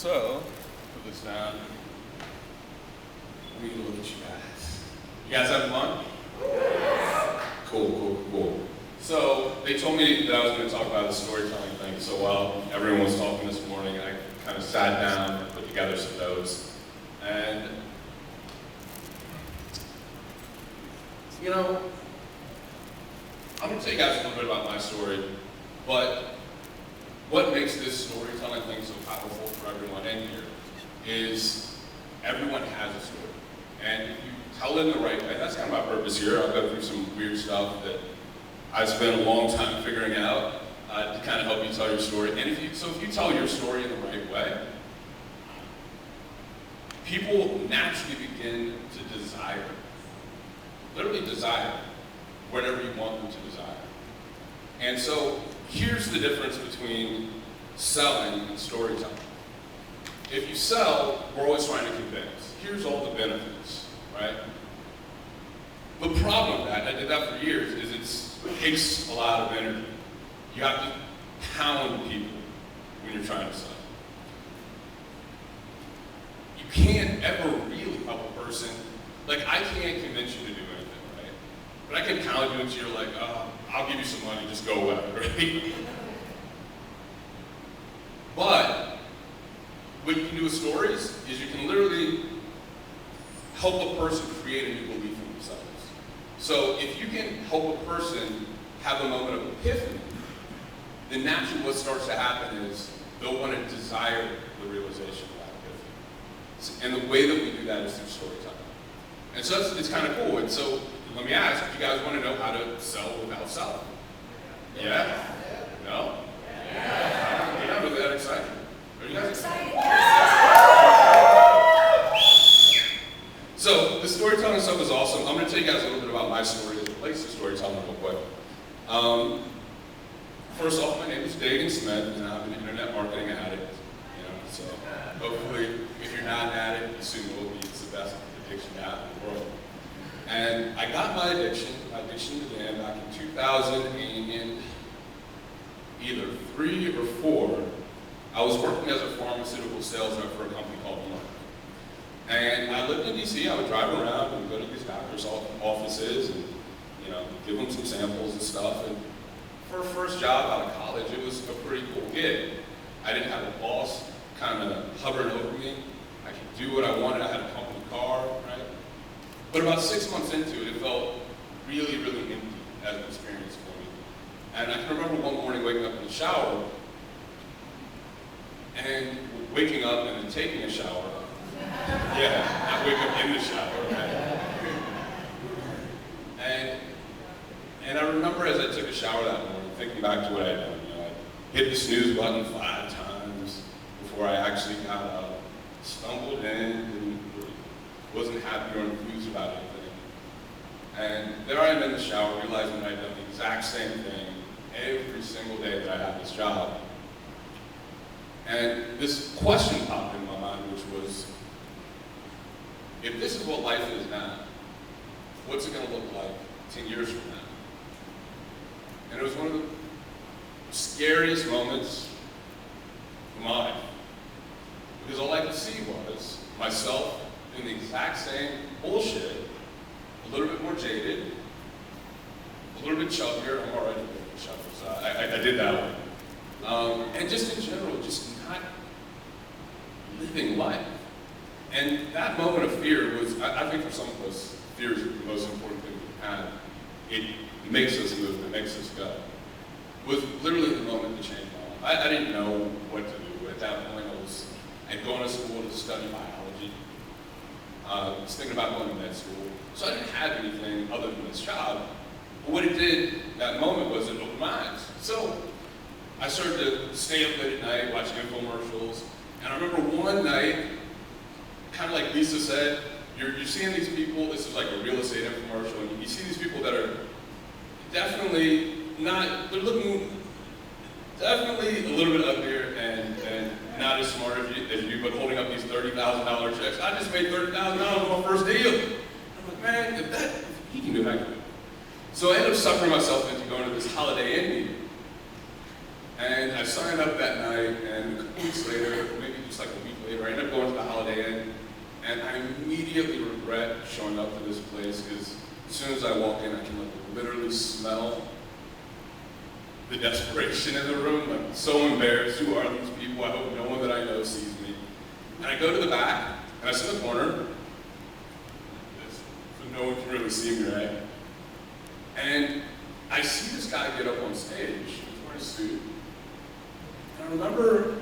So, put this down. Let me look at you guys. You guys having fun? Cool. So, they told me that I was going to talk about the storytelling thing. So while everyone was talking this morning, I kind of sat down and put together some notes. And, I'm going to tell you guys a little bit about my story, but what makes this storytelling thing so powerful for everyone in here is everyone has a story. And if you tell it in the right way, that's kind of my purpose here. I'll go through some weird stuff that I've spent a long time figuring out to kind of help you tell your story. And if you tell your story in the right way, people naturally begin to desire, literally desire, whatever you want them to desire. And so, here's the difference between selling and storytelling. If you sell, we're always trying to convince. Here's all the benefits, right? The problem with that, I did that for years, is it takes a lot of energy. You have to pound people when you're trying to sell. You can't ever really help a person. Like, I can't convince you to do anything, right? But I can pound you until you're like, oh, I'll give you some money, just go away, right? But what you can do with stories is you can literally help a person create a new belief in themselves. So if you can help a person have a moment of epiphany, then naturally what starts to happen is they'll want to desire the realization of that epiphany. And the way that we do that is through storytelling. And so it's kind of cool. And so let me ask, do you guys want to know how to sell without selling? Yeah? No? Yeah. You're not really that excited. Are you guys excited? So the storytelling stuff is awesome. I'm going to tell you guys a little bit about my story as it relates to storytelling real quick. First off, my name is Daegan Smith, and I'm an internet marketing addict. So hopefully, if you're not an addict, you soon will be. It's the best addiction to have in the world. And I got my addiction began back in 2000 and either 3 or 4. I was working as a pharmaceutical sales rep for a company called Merck. And I lived in DC. I would drive around and go to these doctors' offices and, give them some samples and stuff. And for a first job out of college, it was a pretty cool gig. I didn't have a boss kind of hovering over me. I could do what I wanted. I had a company car, right? But about 6 months into it, it felt really, really empty as an experience for me. And I can remember one morning waking up in the shower, and waking up and then taking a shower. Yeah, not wake up in the shower, right? And I remember as I took a shower that morning, thinking back to what I had done. I hit the snooze button 5 times before I actually got up, stumbled in, wasn't happy or enthused about anything. And there I am in the shower, realizing that I'd done the exact same thing every single day that I had this job. And this question popped in my mind, which was, if this is what life is now, what's it going to look like 10 years from now? And it was one of the scariest moments of my life. Because all I could see was myself doing the exact same bullshit, a little bit more jaded, a little bit chubbier. I'm already a bit chubby, so I did that one. And just in general, just not living life. And that moment of fear was, I think for some of us, fear is the most important thing we have. It makes us move, it makes us go. Was literally the moment to change my life. I didn't know what to do. At that point, I'd gone to school to study biology. I was thinking about going to med school. So I didn't have anything other than this job. But what it did, that moment, was it opened my eyes. So I started to stay up late at night, watching infomercials. And I remember one night, kind of like Lisa said, you're seeing these people, this is like a real estate infomercial, and you see these people that are definitely not, they're looking definitely a little bit uglier and not as smart as you, but holding up these $30,000 checks. I just made $30,000 on my first deal. I'm like, man, if he can do it, I can do it. So I ended up suckering myself into going to this Holiday Inn meeting. And I signed up that night, and a couple weeks later, maybe just like a week And I immediately regret showing up to this place because as soon as I walk in, I can literally smell the desperation in the room. I'm so embarrassed. Who are these people? I hope no one that I know sees me. And I go to the back, and I sit in the corner, so no one can really see me, right? And I see this guy get up on stage. He's wearing a suit. And I remember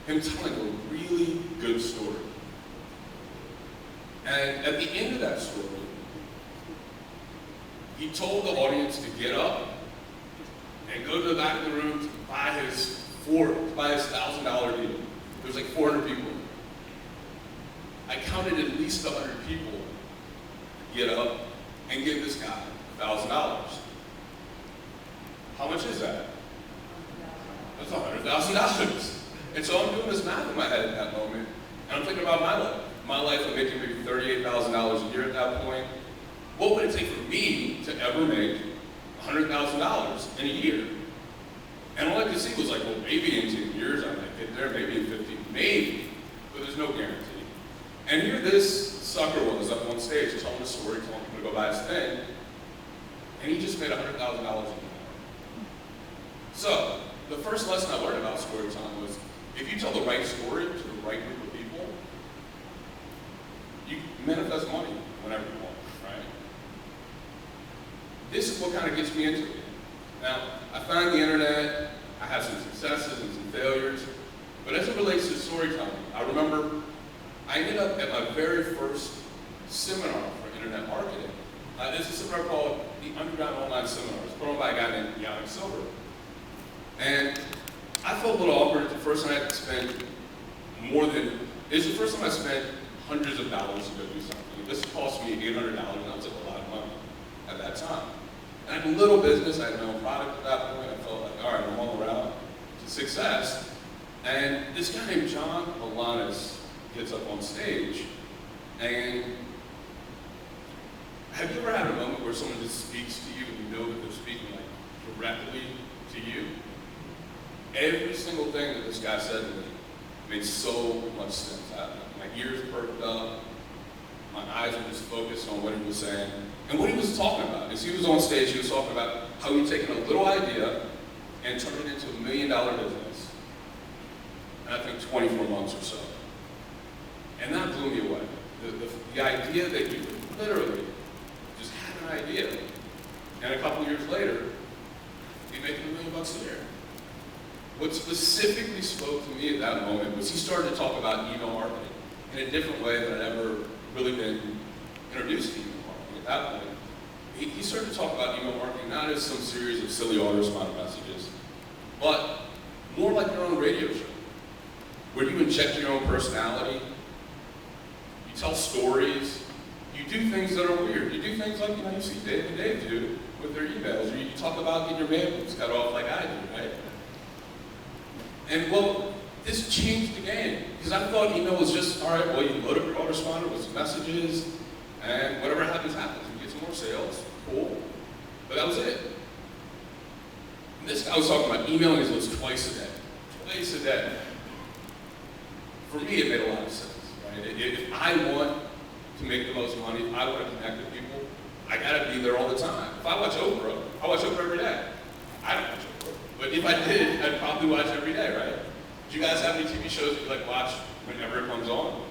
him telling a really good story. And at the end of that story, he told the audience to get up and go to the back of the room to buy his $1,000 deal. There was like 400 people. I counted at least 100 people get up and give this guy $1,000. How much is that? That's $100,000. And so I'm doing this math in my head at that moment, and I'm thinking about my life. My life, I'm making maybe $38,000 a year at that point. What would it take for me to ever make $100,000 in a year? And all I could see was like, well, maybe in 10 years I might get there, maybe in 15, maybe, but there's no guarantee. And here this sucker was up on stage telling a story, telling people to go buy his thing, and he just made $100,000 an hour. So, the first lesson I learned about storytelling was, if you tell the right story to the right group of people, you manifest money whenever you want, right? This is what kind of gets me into it. Now, I find the internet, I have some successes and some failures, but as it relates to storytelling, I remember I ended up at my very first seminar for internet marketing. There's a seminar called the Underground Online Seminar. It's put on by a guy named Daegan. And I felt a little awkward at the first time. I had to spend it's the first time I spent hundreds of dollars to go do something. This cost me $800, and that was like a lot of money at that time. And I had a little business, I had my own product at that point. I felt like, all right, I'm on the route to success. And this guy named John Alanis gets up on stage, and have you ever had a moment where someone just speaks to you and you know that they're speaking like directly to you? Every single thing that this guy said to me made so much sense. My ears perked up, my eyes were just focused on what he was saying. And what he was talking about is he was on stage, he was talking about how he'd taken a little idea and turned it into $1 million business in I think 24 months or so. And that blew me away. The idea that you could literally just have an idea, and a couple years later, be making $1 million a year. What specifically spoke to me at that moment was he started to talk about email marketing in a different way than I'd ever really been introduced to email marketing at that point. He started to talk about email marketing not as some series of silly autoresponder messages, but more like your own radio show, where you inject your own personality, you tell stories, you do things that are weird. You do things like, you see Daegan and Dave do with their emails. You talk about getting your mailbox cut off like I do, right? And well, this changed the game, because I thought email was just, all right, well, you load up your autoresponder with some messages, and whatever happens, happens. You get some more sales, cool. But that was it. And this guy was talking about emailing his list twice a day. Twice a day. For me, it made a lot of sense, right? If I want to make the most money, if I want to connect with people, I gotta be there all the time. If I watch Oprah every day. I don't watch Oprah. But if I did, I'd probably watch every day, right? Do you guys have any TV shows that you watch whenever it comes on?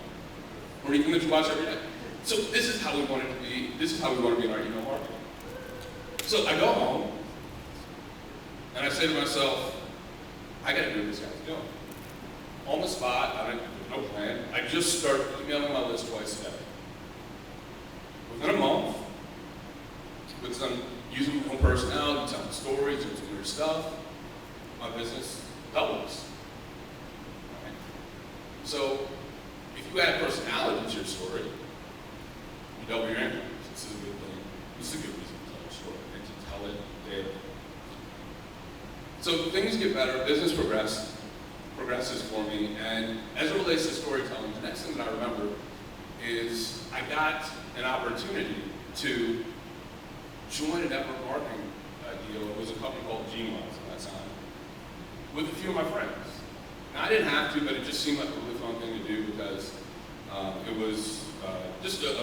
Or anything that you watch every day? So this is how we want it to be. This is how we want to be in our email marketing. So I go home, and I say to myself, I gotta do what this guy's doing. On the spot, there's no plan. I just start emailing my list twice a day. Within a month, with some using my own personality, telling stories, doing some weird stuff, my business doubles. Right? So, if you add personality to your story, you double your income. This is a good thing. This is a good reason to tell your story and to tell it daily. So things get better, business progresses for me, and as it relates to storytelling, the next thing that I remember is I got an opportunity to join a network marketing deal. It was a company called Genius at that time, with a few of my friends. Now, I didn't have to, but it just seemed like a really fun thing to do because it was just a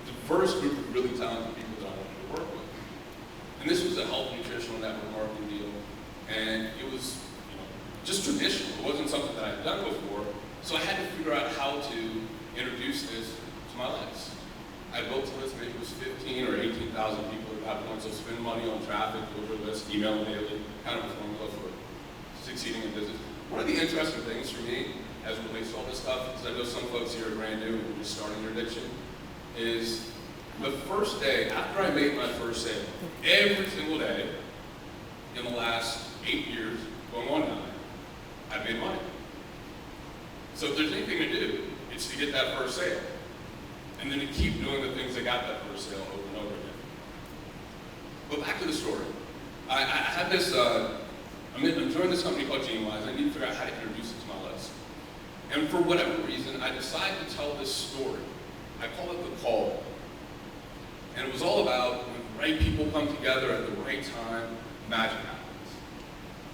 diverse group of really talented people that I wanted to work with. And this was a health nutritional network marketing deal, and it was just traditional. It wasn't something that I had done before, so I had to figure out how to introduce this to my list. I built a list, maybe it was 15 or 18,000 people at that point, so spend money on traffic, build a list, email them daily, kind of a formula for succeeding in business. One of the interesting things for me, as it relates to all this stuff, because I know some folks here are brand new and just starting their addiction, is the first day after I made my first sale, every single day in the last 8 years, going on 9, I've made money. So if there's anything to do, it's to get that first sale. And then to keep doing the things that got that first sale over and over again. But back to the story. I had this, I'm joining this company called GeneWise. I need to figure out how to introduce it to my list. And for whatever reason, I decided to tell this story. I call it the call. And it was all about when the right people come together at the right time, magic happens.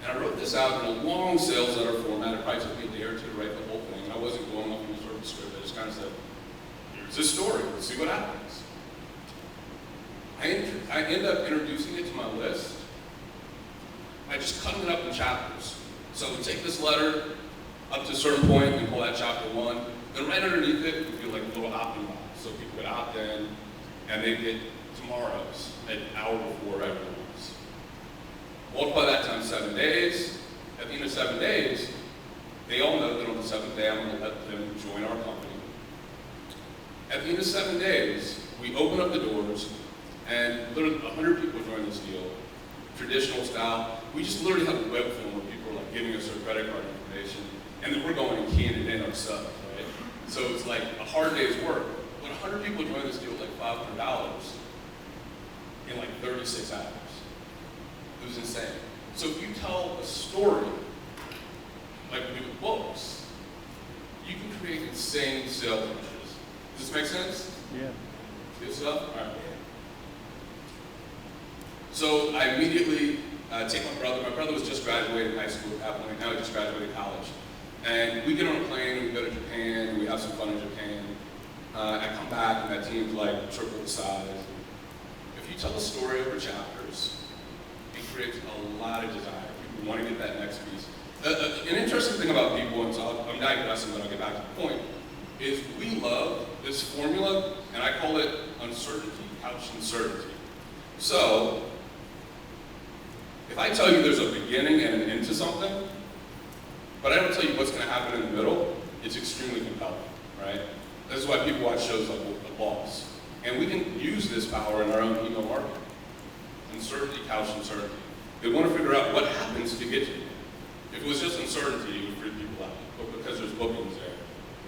And I wrote this out in a long sales letter format. It probably took me a day or two to write the whole thing. I wasn't going off any sort of script. I just kind of said, here's this story. Let's see what happens. I end up introducing it to my list by just cutting it up in chapters. So we take this letter up to a certain point and call that chapter 1. Then right underneath it would be like a little opt-in box. So people would opt in and they'd get tomorrow's an hour before everyone's. Multiply that times 7 days. At the end of 7 days, they all know that on the 7th day, I'm going to let them join our company. At the end of 7 days, we open up the doors, and literally 100 people join this deal, traditional style. We just literally have a web form where people are like giving us their credit card information, and then we're going and keying it in ourselves, right? So it's like a hard day's work. When 100 people join this deal with like $500 in like 36 hours. It was insane. So if you tell a story, like we do with books, you can create insane sales images. Does this make sense? Yeah. Good stuff? All right. So I immediately take my brother. My brother was just graduating high school at that point. Now he just graduated college. And we get on a plane and we go to Japan and we have some fun in Japan. I come back and that team's like triple the size. If you tell a story over chapters, it creates a lot of desire. People want to get that next piece. An interesting thing about people, and so I'm digressing, but I'll get back to the point, is we love this formula, and I call it uncertainty, couch uncertainty. So, if I tell you there's a beginning and an end to something, but I don't tell you what's going to happen in the middle, it's extremely compelling, right? This is why people watch shows like The Boss. And we can use this power in our own email marketing. Uncertainty, couch uncertainty. They want to figure out what happens to get to you. If it was just uncertainty, it would freak people out. But because there's bookings there,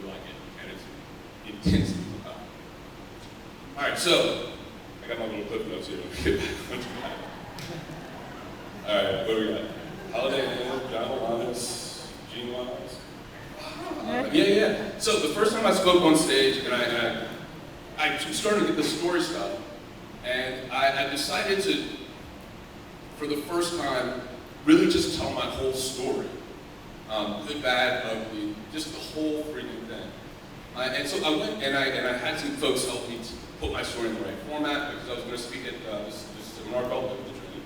we like it. And it's intensely compelling. All right, so I got my little clip notes here. Get back on track. All right, what do we got? Holiday Inn, John Alanis, GeneWise. Yeah. So the first time I spoke on stage, and I started to get the story stuff, and I decided to, for the first time, really just tell my whole story. Good, bad, ugly, just the whole freaking thing. And so I went and I had some folks help me to put my story in the right format, because I was going to speak at this seminar called Live the Dream.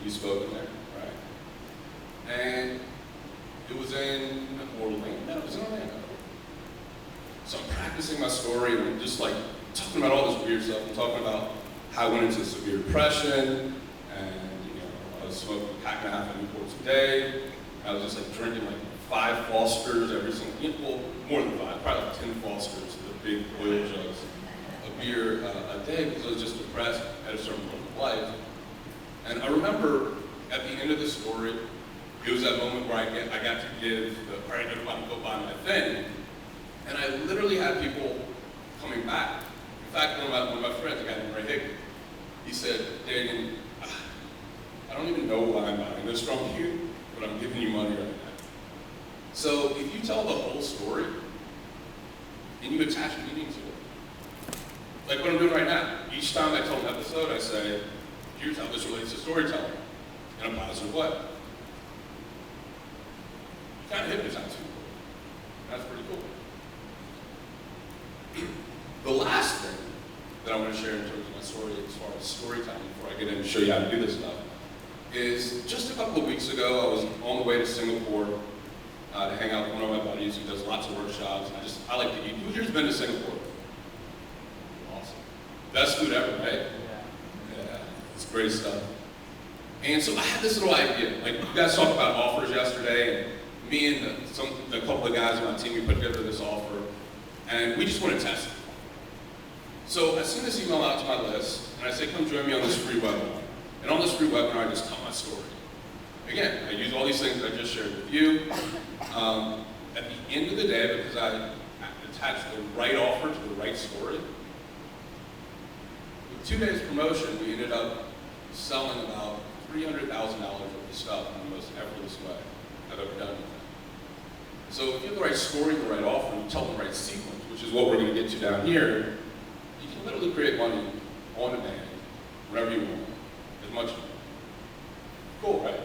You spoke in there, right? And it was in Orlando. It was in Orlando. So I'm practicing my story, and I'm just like talking about all this weird stuff. I'm talking about how I went into severe depression, and I was smoking a pack and a half of Newports a day. I was just like drinking like 5 Fosters every single, well, more than 5, probably like 10 Fosters, the big oil jugs of beer a day, because I was just depressed at a certain point in life. And I remember at the end of the story, it was that moment where I got to give all right, everybody go buy my thing. And I literally had people coming back. In fact, one of my friends, a guy named Ray Higgin, he said, Daegan, I don't even know why I'm buying this from you, but I'm giving you money right now. So if you tell the whole story, and you attach meaning to it, like what I'm doing right now, each time I tell an episode, I say, here's how this relates to storytelling, in a positive way. Kind of hypnotize people. That's pretty cool. The that I want to share in terms of my story as far as storytelling before I get in and show you how to do this stuff is just a couple of weeks ago, I was on the way to Singapore to hang out with one of my buddies who does lots of workshops. And I like to eat. Who here's been to Singapore? Awesome. Best food ever, right? Yeah, it's great stuff. And so I had this little idea. Like, you guys talked about offers yesterday, and me and a couple of guys on my team, we put together this offer, and we just want to test it. So I send this email out to my list, and I say, come join me on this free webinar. And on this free webinar, I just tell my story. Again, I use all these things that I just shared with you. At the end of the day, because I attached the right offer to the right story, with 2 days promotion, we ended up selling about $300,000 worth of stuff in the most effortless way I've ever done with it. So if you have the right story, the right offer, and you tell the right sequence, which is what we're going to get to down here, you can literally create money on demand, whenever you want, as much as you want. Cool, right?